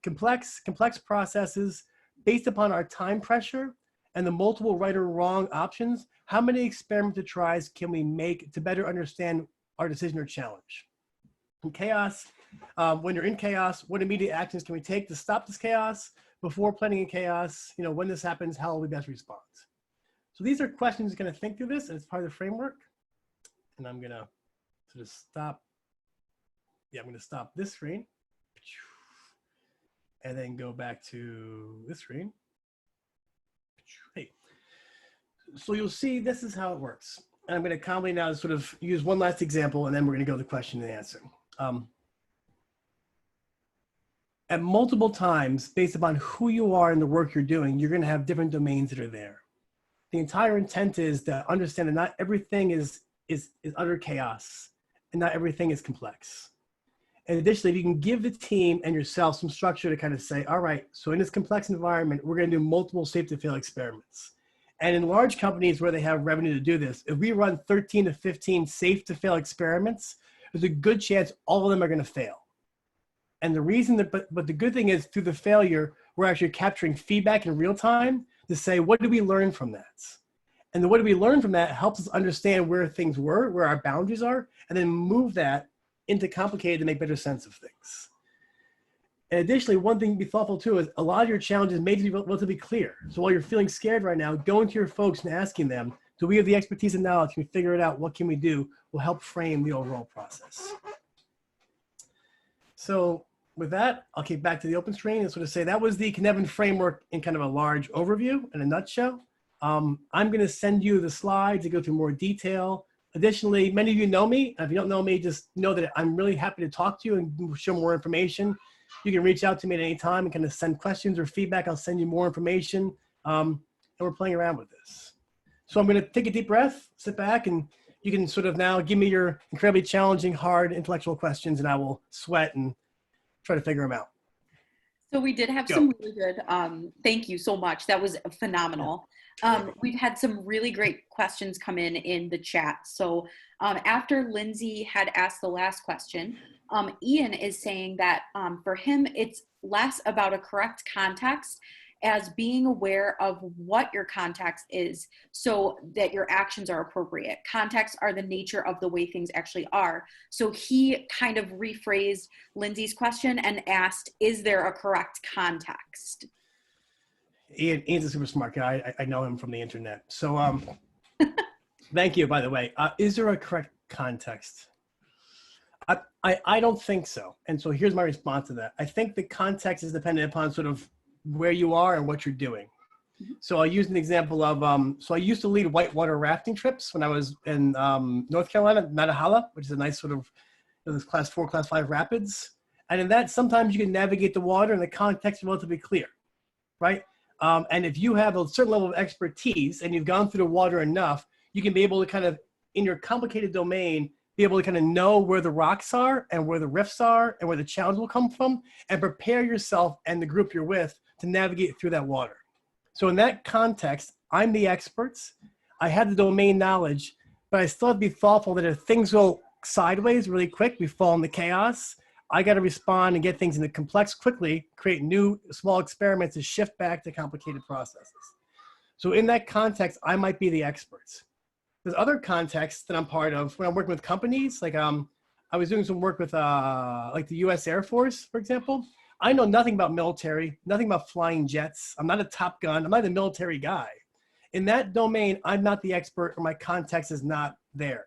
Complex processes based upon our time pressure and the multiple right or wrong options. How many experiments or tries can we make to better understand our decision or challenge? In chaos, when you're in chaos, what immediate actions can we take to stop this chaos before planning in chaos? When this happens, how will we best respond? So these are questions you're going to think through this, and it's part of the framework. And I'm going to sort of stop. Yeah, I'm going to stop this screen and then go back to this screen. Hey. So you'll see this is how it works. And I'm going to calmly now sort of use one last example, and then we're going to go to question and answer. At multiple times, based upon who you are and the work you're doing, you're going to have different domains that are there. The entire intent is to understand that not everything is utter chaos, and not everything is complex. And additionally, if you can give the team and yourself some structure to kind of say, all right, so in this complex environment, we're going to do multiple safe to fail experiments. And in large companies where they have revenue to do this, if we run 13 to 15 safe to fail experiments, there's a good chance all of them are going to fail. And the reason that, but the good thing is through the failure, we're actually capturing feedback in real time to say, what did we learn from that? And the what did we learn from that helps us understand where things were, where our boundaries are, and then move that into complicated to make better sense of things. And additionally, one thing to be thoughtful too is a lot of your challenges may be relatively clear. So while you're feeling scared right now, going to your folks and asking them, do we have the expertise and knowledge? Can we figure it out? What can we do? Will help frame the overall process. So with that, I'll kick back to the open screen and sort of say that was the Cynefin framework in kind of a large overview in a nutshell. I'm going to send you the slides to go through more detail. Additionally, many of you know me. If you don't know me, just know that I'm really happy to talk to you and show more information. You can reach out to me at any time and kind of send questions or feedback. I'll send you more information. And we're playing around with this. So I'm going to take a deep breath, sit back, and you can sort of now give me your incredibly challenging, hard intellectual questions, and I will sweat and try to figure them out. So we did have some really good, thank you so much. That was phenomenal. We've had some really great questions come in the chat. So after Lindsay had asked the last question, Ian is saying that for him, it's less about a correct context as being aware of what your context is so that your actions are appropriate. Contexts are the nature of the way things actually are. So he kind of rephrased Lindsay's question and asked, is there a correct context? Ian's a super smart guy. I know him from the internet. So thank you, by the way. Is there a correct context? I don't think so. And so here's my response to that. I think the context is dependent upon sort of where you are and what you're doing. So I'll use an example of, so I used to lead whitewater rafting trips when I was in North Carolina, Natahala, which is a nice sort of, this class 4, class 5 rapids. And in that, sometimes you can navigate the water and the context is relatively clear, right? And if you have a certain level of expertise and you've gone through the water enough, you can be able to kind of, in your complicated domain, be able to kind of know where the rocks are and where the rifts are and where the challenge will come from, and prepare yourself and the group you're with to navigate through that water. So in that context, I'm the experts. I have the domain knowledge, but I still have to be thoughtful that if things go sideways really quick, we fall into chaos, I got to respond and get things into complex quickly, create new small experiments to shift back to complicated processes. So in that context, I might be the experts. There's other contexts that I'm part of when I'm working with companies. Like I was doing some work with like the US Air Force, for example. I know nothing about military, nothing about flying jets. I'm not a Top Gun. I'm not a military guy. In that domain, I'm not the expert, or my context is not there.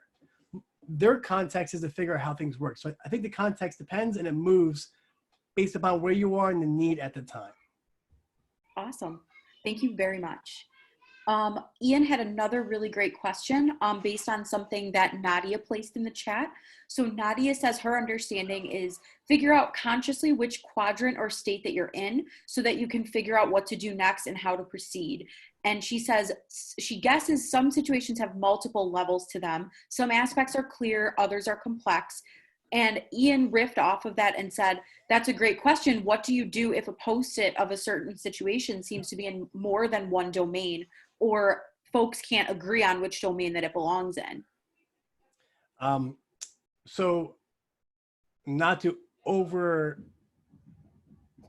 Their context is to figure out how things work. So I think the context depends, and it moves based upon where you are and the need at the time. Awesome. Thank you very much. Ian had another really great question based on something that Nadia placed in the chat. So Nadia says her understanding is figure out consciously which quadrant or state that you're in so that you can figure out what to do next and how to proceed. And she says she guesses some situations have multiple levels to them. Some aspects are clear, others are complex. And Ian riffed off of that and said, that's a great question. What do you do if a post-it of a certain situation seems to be in more than one domain, or folks can't agree on which domain that it belongs in? So not to over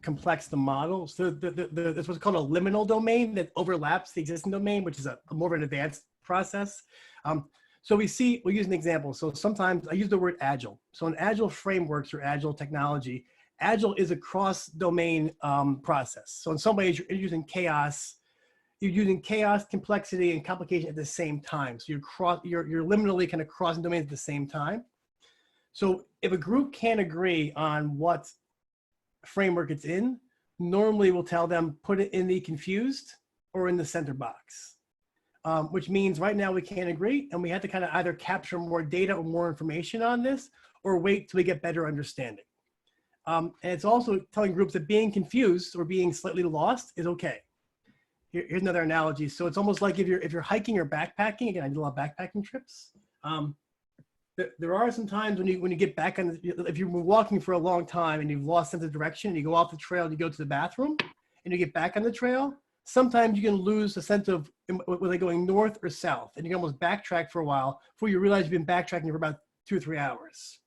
complex the model. So there's what's called a liminal domain that overlaps the existing domain, which is a more of an advanced process. So we'll use an example. So sometimes I use the word agile. So in agile frameworks or agile technology, agile is a cross-domain process. So in some ways you're using chaos, complexity, and complication at the same time. So you're liminally kind of crossing domains at the same time. So if a group can't agree on what framework it's in, normally we'll tell them put it in the confused or in the center box, which means right now we can't agree, and we have to kind of either capture more data or more information on this, or wait till we get better understanding. And it's also telling groups that being confused or being slightly lost is okay. Here's another analogy. So it's almost like if you're hiking or backpacking. Again, I did a lot of backpacking trips. There are some times when you get back on, if you've been walking for a long time and you've lost sense of direction, and you go off the trail and you go to the bathroom and you get back on the trail, sometimes you can lose a sense of whether going north or south, and you can almost backtrack for a while before you realize you've been backtracking for about 2 or 3 hours.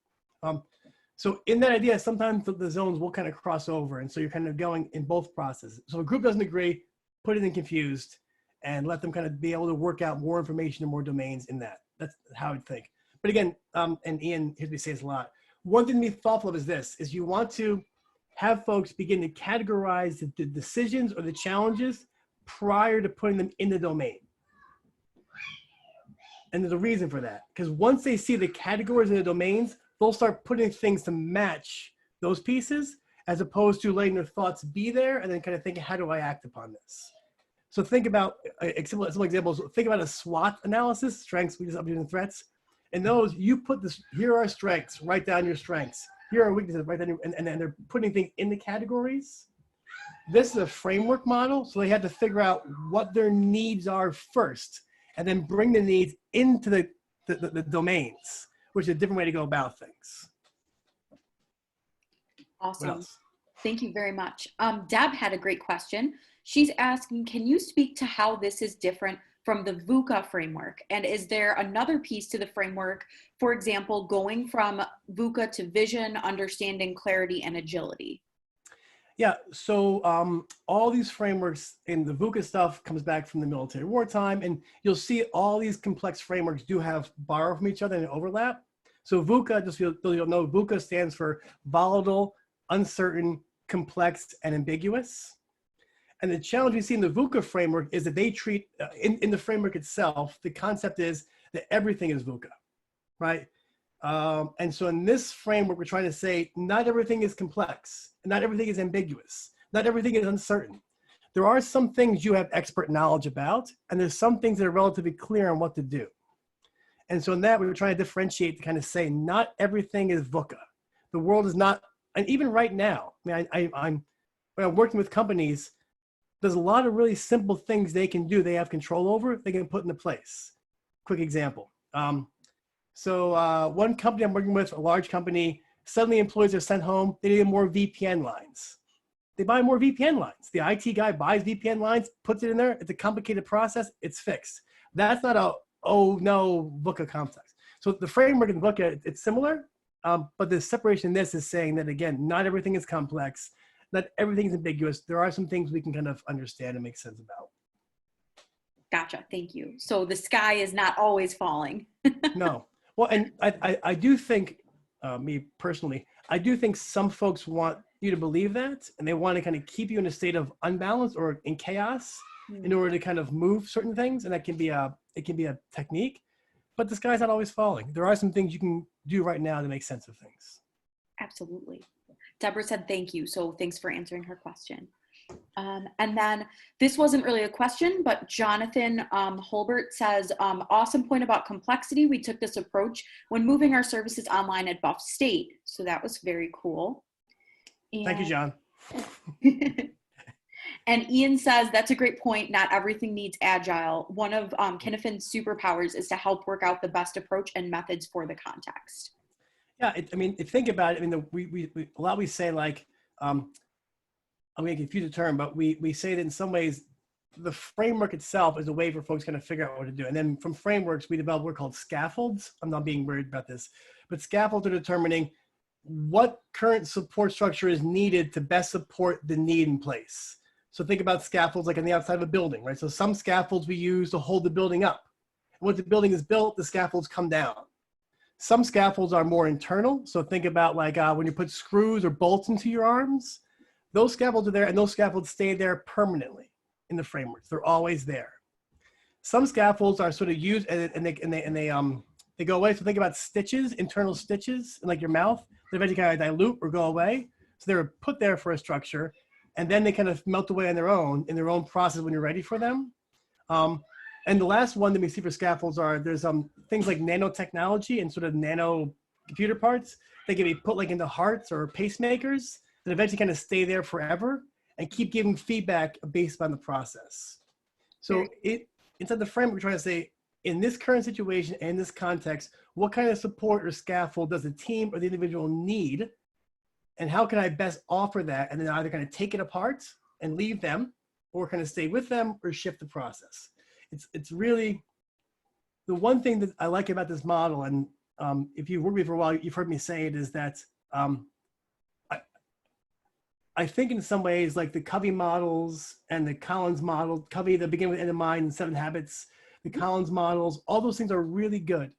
So in that idea, sometimes the zones will kind of cross over, and so you're kind of going in both processes. So if a group doesn't agree, put it in confused and let them kind of be able to work out more information and more domains in that. That's how I would think. But again, and Ian hears me say this a lot, one thing to be thoughtful of is this, is you want to have folks begin to categorize the decisions or the challenges prior to putting them in the domain. And there's a reason for that, because once they see the categories and the domains, they'll start putting things to match those pieces, as opposed to letting their thoughts be there and then kind of thinking, how do I act upon this? So think about some examples. Think about a SWOT analysis, strengths, weaknesses, opportunities, and threats. In those, you put this, here are strengths, write down your strengths. Here are weaknesses, write down, and then they're putting things in the categories. This is a framework model, so they had to figure out what their needs are first, and then bring the needs into the domains, which is a different way to go about things. Awesome. Thank you very much. Deb had a great question. She's asking, can you speak to how this is different from the VUCA framework? And is there another piece to the framework, for example, going from VUCA to vision, understanding, clarity, and agility? Yeah, so all these frameworks in the VUCA stuff comes back from the military wartime, and you'll see all these complex frameworks do have borrow from each other and overlap. So VUCA, just so you don't know, VUCA stands for volatile, uncertain, complex, and ambiguous. And the challenge we see in the VUCA framework is that they treat, in the framework itself, the concept is that everything is VUCA, right? And so in this framework, we're trying to say not everything is complex, not everything is ambiguous, not everything is uncertain. There are some things you have expert knowledge about, and there's some things that are relatively clear on what to do. And so in that, we're trying to differentiate to kind of say not everything is VUCA. The world is not, and even right now, I mean, when I'm working with companies, there's a lot of really simple things they can do, they have control over, they can put into place. Quick example. One company I'm working with, a large company, suddenly employees are sent home, they need more VPN lines. They buy more VPN lines. The IT guy buys VPN lines, puts it in there. It's a complicated process. It's fixed. That's not a, oh no, VUCA context. So the framework in VUCA, it's similar, but the separation in this is saying that, again, not everything is complex. Not everything is ambiguous. There are some things we can kind of understand and make sense about. Gotcha. Thank you. So the sky is not always falling. No. Well, and I do think, me personally, I do think some folks want you to believe that, and they want to kind of keep you in a state of unbalance or in chaos in order to kind of move certain things, and that can be it can be a technique, but the sky's not always falling. There are some things you can do right now to make sense of things. Absolutely. Deborah said thank you, so thanks for answering her question. And then this wasn't really a question, but Jonathan Holbert says, awesome point about complexity. We took this approach when moving our services online at Buff State. So that was very cool. And, thank you, John. And Ian says, that's a great point. Not everything needs agile. One of Cynefin's superpowers is to help work out the best approach and methods for the context. Yeah, I mean, if you think about it, I mean, we a lot we say like, I'm going to confuse the term, but we say that in some ways, the framework itself is a way for folks to kind of figure out what to do. And then from frameworks, we develop what are called scaffolds. I'm not being worried about this, but scaffolds are determining what current support structure is needed to best support the need in place. So think about scaffolds like on the outside of a building, right? So some scaffolds we use to hold the building up. And once the building is built, the scaffolds come down. Some scaffolds are more internal. So think about like when you put screws or bolts into your arms, those scaffolds are there, and those scaffolds stay there permanently in the frameworks. They're always there. Some scaffolds are sort of used and they go away. So think about stitches, internal stitches in like your mouth. They eventually kind of dilute or go away. So they're put there for a structure, and then they kind of melt away on their own in their own process when you're ready for them. And the last one that we see for scaffolds are there's things like nanotechnology and sort of nano computer parts. They can be put like into hearts or pacemakers that eventually kind of stay there forever and keep giving feedback based on the process. So inside the framework, we're trying to say, in this current situation and in this context, what kind of support or scaffold does the team or the individual need? And how can I best offer that? And then either kind of take it apart and leave them, or kind of stay with them or shift the process. It's really, the one thing that I like about this model, and if you've worked with me for a while, you've heard me say it, is that I think in some ways, like the Covey models and the Collins model, Covey, the Begin with End in Mind and 7 Habits, the Collins models, all those things are really good.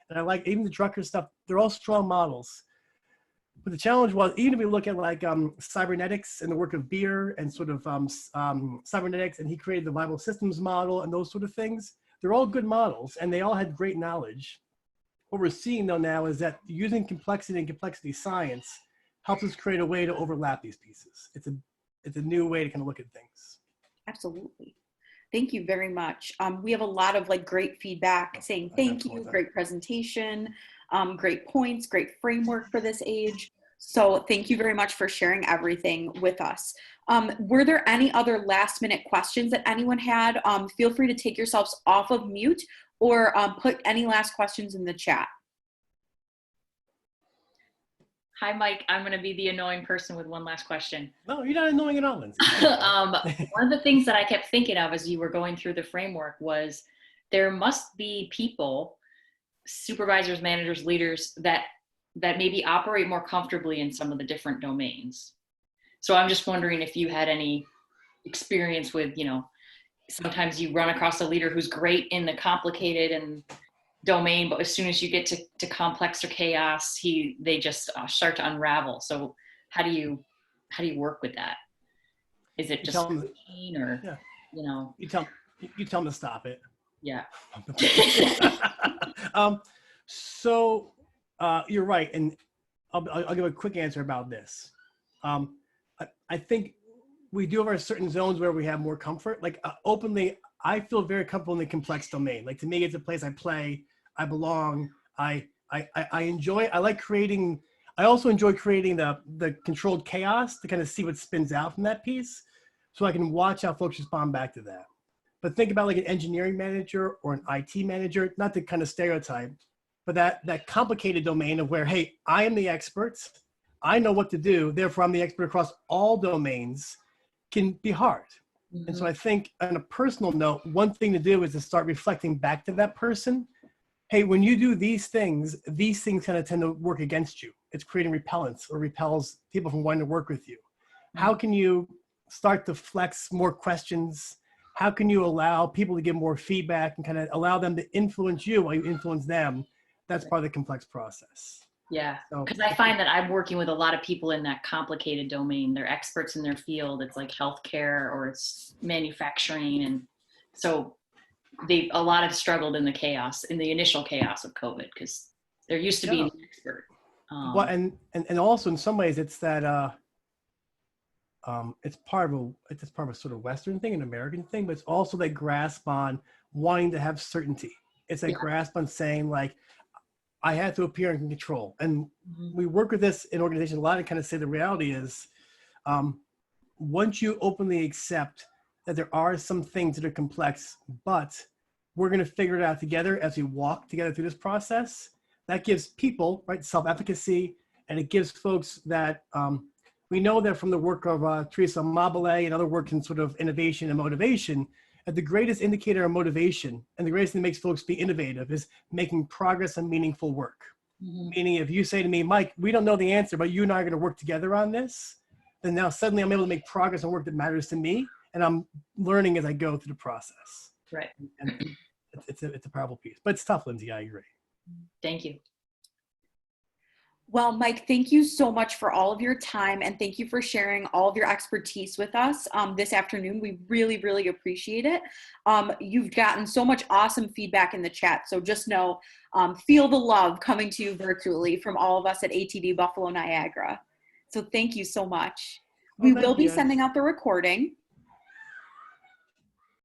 And I like even the Drucker stuff, they're all strong models. But the challenge was, even if we look at like cybernetics and the work of Beer and sort of cybernetics, and he created the Bible systems model and those sort of things, they're all good models and they all had great knowledge. What we're seeing though now is that using complexity and complexity science helps us create a way to overlap these pieces. It's a new way to kind of look at things. Absolutely. Thank you very much. We have a lot of like great feedback saying thank you, great presentation, great points, great framework for this age. So thank you very much for sharing everything with us. Were there any other last minute questions that anyone had? Feel free to take yourselves off of mute or put any last questions in the chat. Hi, Mike. I'm going to be the annoying person with one last question. No, you're not annoying at all, Lindsay. One of the things that I kept thinking of as you were going through the framework was there must be people, supervisors, managers, leaders that maybe operate more comfortably in some of the different domains. So I'm just wondering if you had any experience with, you know, sometimes you run across a leader who's great in the complicated and domain, but as soon as you get to complex or chaos, they just start to unravel. So how do you work with that? Is it just routine or, yeah, you know? You tell them to stop it. Yeah. you're right. And I'll give a quick answer about this. I think we do have our certain zones where we have more comfort. Like openly, I feel very comfortable in the complex domain. Like to me, it's a place I play, I belong, I enjoy. I like creating. I also enjoy creating the controlled chaos to kind of see what spins out from that piece, so I can watch how folks respond back to that. But think about like an engineering manager or an IT manager, not to kind of stereotype, but that complicated domain of where, hey, I am the expert, I know what to do, therefore I'm the expert across all domains, can be hard. Mm-hmm. And so I think on a personal note, one thing to do is to start reflecting back to that person. Hey, when you do these things kind of tend to work against you. It's creating repellence or repels people from wanting to work with you. Mm-hmm. How can you start to flex more questions? How can you allow people to give more feedback and kind of allow them to influence you while you influence them? That's part of the complex process. Yeah, because I find that I'm working with a lot of people in that complicated domain. They're experts in their field. It's like healthcare or it's manufacturing. And so a lot have struggled in the initial chaos of COVID because they're used to being an expert. Well, and also in some ways it's that, it's part of a sort of Western thing, an American thing, but it's also that grasp on wanting to have certainty. It's that grasp on saying like, I had to appear in control. And we work with this in organizations a lot and kind of say the reality is, once you openly accept that there are some things that are complex, but we're going to figure it out together as we walk together through this process, that gives people, right, self-efficacy, and it gives folks that, we know that from the work of Teresa Mabile and other work in sort of innovation and motivation, that the greatest indicator of motivation and the greatest thing that makes folks be innovative is making progress on meaningful work. Mm-hmm. Meaning if you say to me, Mike, we don't know the answer, but you and I are going to work together on this, then now suddenly I'm able to make progress on work that matters to me, and I'm learning as I go through the process. Right. And it's a powerful piece, but it's tough, Lindsay, I agree. Thank you. Well, Mike, thank you so much for all of your time, and thank you for sharing all of your expertise with us this afternoon. We really, really appreciate it. You've gotten so much awesome feedback in the chat, so just know, feel the love coming to you virtually from all of us at ATD Buffalo Niagara. So thank you so much. We will be sending out the recording.